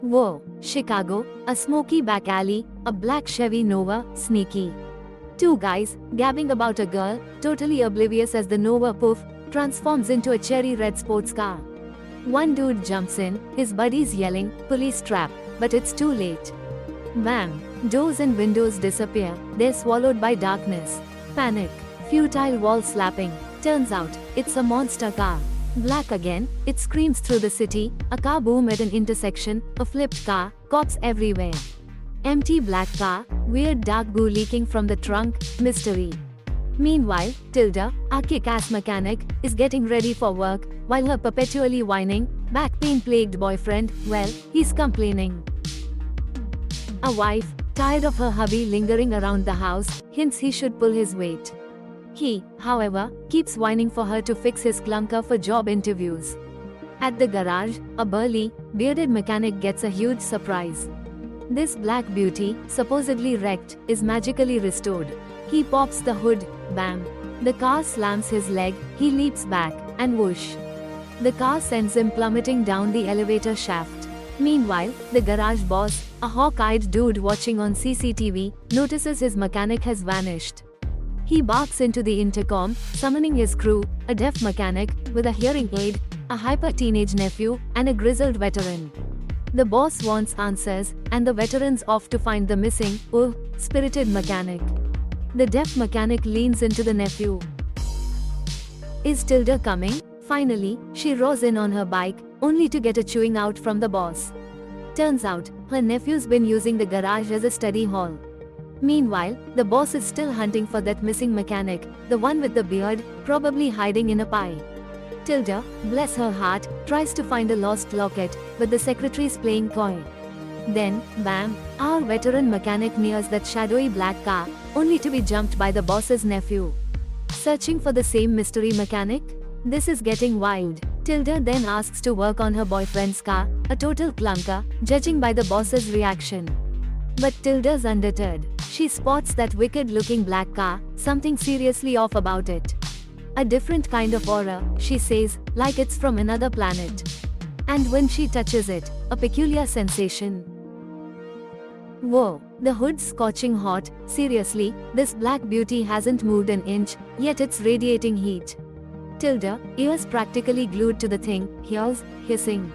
Whoa, Chicago, a smoky back alley, a black Chevy Nova, sneaky. Two guys, gabbing about a girl, totally oblivious as the Nova poof, transforms into a cherry red sports car. One dude jumps in, his buddies yelling, police trap, but it's too late. Bam! Doors and windows disappear, they're swallowed by darkness. Panic. Futile wall slapping. Turns out, it's a monster car. Black again, it screams through the city, a car boom at an intersection, a flipped car, cops everywhere. Empty black car, weird dark goo leaking from the trunk, mystery. Meanwhile, Tilda, our kick-ass mechanic, is getting ready for work, while her perpetually whining, back pain-plagued boyfriend, well, he's complaining. A wife, tired of her hubby lingering around the house, hints he should pull his weight. He, however, keeps whining for her to fix his clunker for job interviews. At the garage, a burly, bearded mechanic gets a huge surprise. This black beauty, supposedly wrecked, is magically restored. He pops the hood, bam. The car slams his leg, he leaps back, and whoosh. The car sends him plummeting down the elevator shaft. Meanwhile, the garage boss, a hawk-eyed dude watching on CCTV, notices his mechanic has vanished. He barks into the intercom, summoning his crew, a deaf mechanic, with a hearing aid, a hyper-teenage nephew, and a grizzled veteran. The boss wants answers, and the veteran's off to find the missing, spirited mechanic. The deaf mechanic leans into the nephew. Is Tilda coming? Finally, she roars in on her bike, only to get a chewing out from the boss. Turns out, her nephew's been using the garage as a study hall. Meanwhile, the boss is still hunting for that missing mechanic, the one with the beard, probably hiding in a pie. Tilda, bless her heart, tries to find a lost locket, but the secretary's playing coy. Then, bam, our veteran mechanic nears that shadowy black car, only to be jumped by the boss's nephew. Searching for the same mystery mechanic? This is getting wild. Tilda then asks to work on her boyfriend's car, a total clunker, judging by the boss's reaction. But Tilda's undeterred. She spots that wicked-looking black car, something seriously off about it. A different kind of aura, she says, like it's from another planet. And when she touches it, a peculiar sensation. Whoa, the hood's scorching hot, seriously, this black beauty hasn't moved an inch, yet it's radiating heat. Tilda, ears practically glued to the thing, hears, hissing.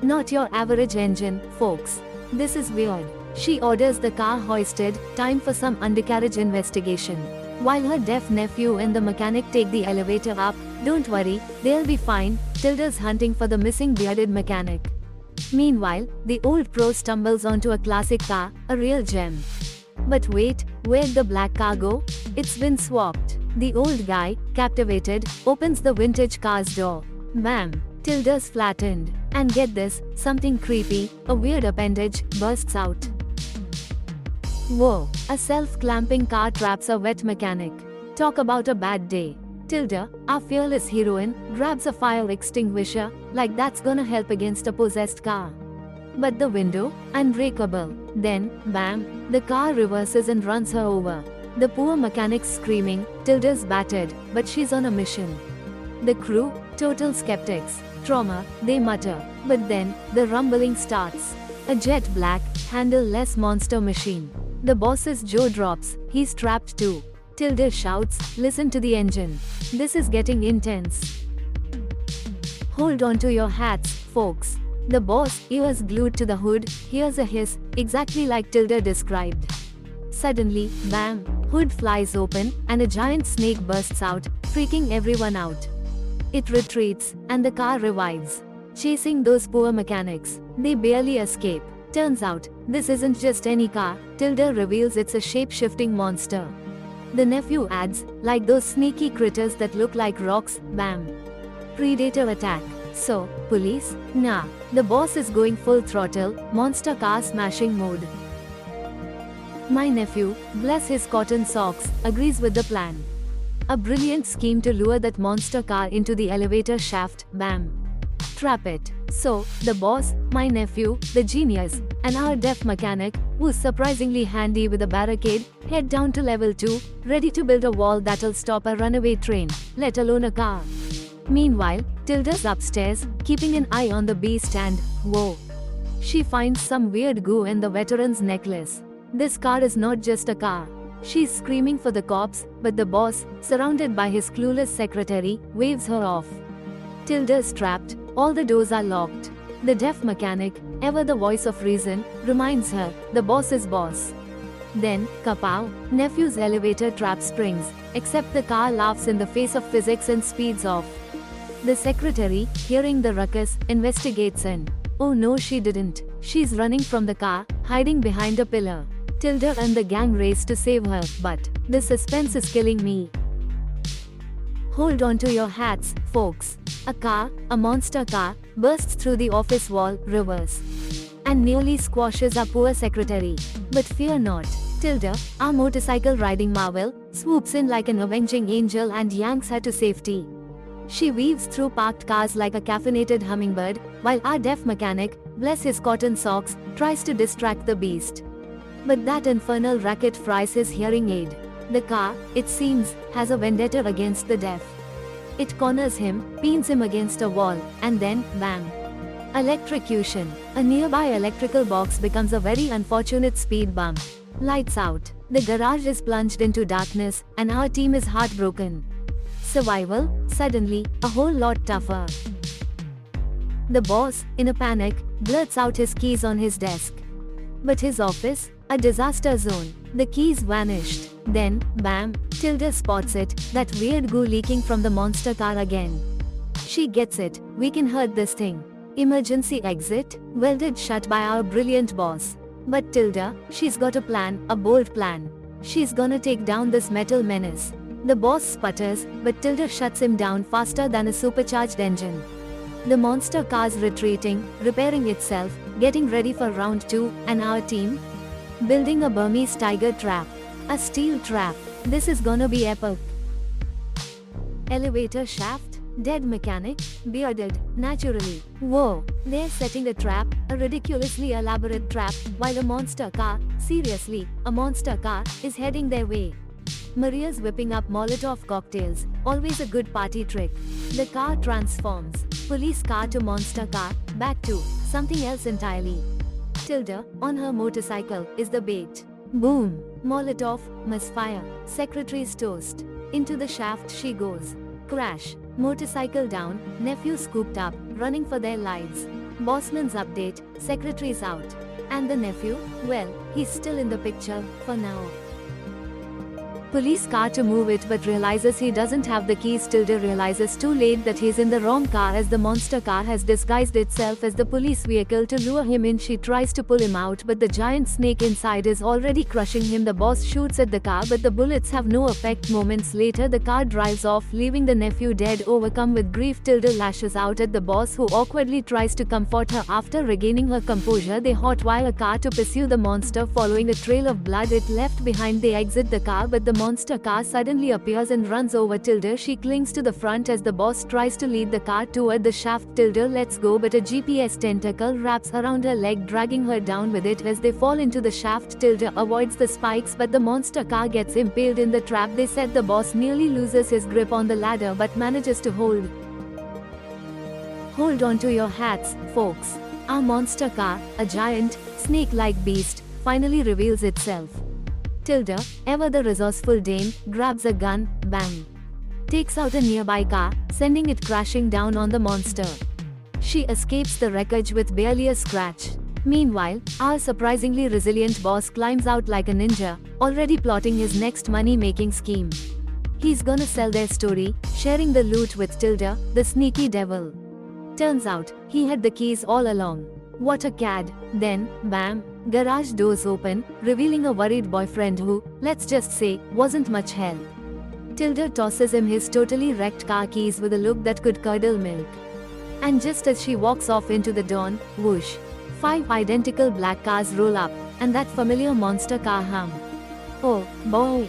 Not your average engine, folks. This is weird. She orders the car hoisted, time for some undercarriage investigation. While her deaf nephew and the mechanic take the elevator up, don't worry, they'll be fine, Tilda's hunting for the missing bearded mechanic. Meanwhile, the old pro stumbles onto a classic car, a real gem. But wait, where'd the black car go? It's been swapped. The old guy, captivated, opens the vintage car's door. Bam! Tilda's flattened. And get this, something creepy, a weird appendage, bursts out. Whoa, a self-clamping car traps a wet mechanic. Talk about a bad day. Tilda, our fearless heroine, grabs a fire extinguisher, like that's gonna help against a possessed car. But the window, unbreakable. Then, bam, the car reverses and runs her over. The poor mechanic's screaming, Tilda's battered, but she's on a mission. The crew, total skeptics. Trauma, they mutter. But then, the rumbling starts. A jet black, handle-less monster machine. The boss's jaw drops, he's trapped too. Tilda shouts, listen to the engine. This is getting intense. Hold on to your hats, folks. The boss, ears glued to the hood, hears a hiss, exactly like Tilda described. Suddenly, bam, hood flies open, and a giant snake bursts out, freaking everyone out. It retreats, and the car revives. Chasing those poor mechanics, they barely escape. Turns out, this isn't just any car, Tilda reveals it's a shape-shifting monster. The nephew adds, like those sneaky critters that look like rocks, bam. Predator attack. So, police? Nah. The boss is going full throttle, monster car smashing mode. My nephew, bless his cotton socks, agrees with the plan. A brilliant scheme to lure that monster car into the elevator shaft, bam. Trap it. So, the boss, my nephew, the genius, and our deaf mechanic, who's surprisingly handy with a barricade, head down to level 2, ready to build a wall that'll stop a runaway train, let alone a car. Meanwhile, Tilda's upstairs, keeping an eye on the beast and, whoa. She finds some weird goo in the veteran's necklace. This car is not just a car. She's screaming for the cops, but the boss, surrounded by his clueless secretary, waves her off. Tilda's trapped, all the doors are locked. The deaf mechanic, ever the voice of reason, reminds her, the boss is boss. Then, kapow, nephew's elevator trap springs, except the car laughs in the face of physics and speeds off. The secretary, hearing the ruckus, investigates and, oh no she didn't. She's running from the car, hiding behind a pillar. Tilda and the gang race to save her, but the suspense is killing me. Hold on to your hats, folks. A car, a monster car, bursts through the office wall, reverse, and nearly squashes our poor secretary. But fear not. Tilda, our motorcycle riding marvel, swoops in like an avenging angel and yanks her to safety. She weaves through parked cars like a caffeinated hummingbird, while our deaf mechanic, bless his cotton socks, tries to distract the beast. But that infernal racket fries his hearing aid. The car, it seems, has a vendetta against the deaf. It corners him, pins him against a wall, and then, bam! Electrocution. A nearby electrical box becomes a very unfortunate speed bump. Lights out. The garage is plunged into darkness, and our team is heartbroken. Survival, suddenly, a whole lot tougher. The boss, in a panic, blurts out his keys on his desk. But his office? A disaster zone. The keys vanished. Then, bam, Tilda spots it, that weird goo leaking from the monster car again. She gets it, we can hurt this thing. Emergency exit, welded shut by our brilliant boss. But Tilda, she's got a plan, a bold plan. She's gonna take down this metal menace. The boss sputters, but Tilda shuts him down faster than a supercharged engine. The monster car's retreating, repairing itself, getting ready for round 2, and our team? Building a Burmese tiger trap. A steel trap. This is gonna be epic. Elevator shaft, dead mechanic, bearded, naturally. Whoa, they're setting a trap, a ridiculously elaborate trap, while a monster car, seriously, a monster car, is heading their way. Maria's whipping up Molotov cocktails, always a good party trick. The car transforms. Police car to monster car, back to something else entirely. Tilda, on her motorcycle, is the bait. Boom! Molotov, misfire. Secretary's toast. Into the shaft she goes. Crash. Motorcycle down, nephew scooped up, running for their lives. Bossman's update, secretary's out. And the nephew? Well, he's still in the picture, for now. Police car to move it but realizes he doesn't have the keys. Tilda realizes too late that he's in the wrong car as the monster car has disguised itself as the police vehicle to lure him in. She tries to pull him out but the giant snake inside is already crushing him. The boss shoots at the car but the bullets have no effect. Moments later the car drives off leaving the nephew dead. Overcome with grief, Tilda lashes out at the boss who awkwardly tries to comfort her. After regaining her composure they hotwire a car to pursue the monster. Following a trail of blood it left behind they exit the car but the monster car suddenly appears and runs over Tilda. She clings to the front as the boss tries to lead the car toward the shaft. Tilda lets go but a GPS tentacle wraps around her leg dragging her down with it. As they fall into the shaft Tilda avoids the spikes but the monster car gets impaled in the trap. They said the boss nearly loses his grip on the ladder but manages to hold. Hold on to your hats, folks. Our monster car, a giant, snake-like beast, finally reveals itself. Tilda, ever the resourceful dame, grabs a gun, bang. Takes out a nearby car, sending it crashing down on the monster. She escapes the wreckage with barely a scratch. Meanwhile, our surprisingly resilient boss climbs out like a ninja, already plotting his next money-making scheme. He's gonna sell their story, sharing the loot with Tilda, the sneaky devil. Turns out, he had the keys all along. What a cad. Then, bam, garage doors open, revealing a worried boyfriend who, let's just say, wasn't much help. Tilda tosses him his totally wrecked car keys with a look that could curdle milk. And just as she walks off into the dawn, whoosh, 5 identical black cars roll up, and that familiar monster car hum. Oh, boy.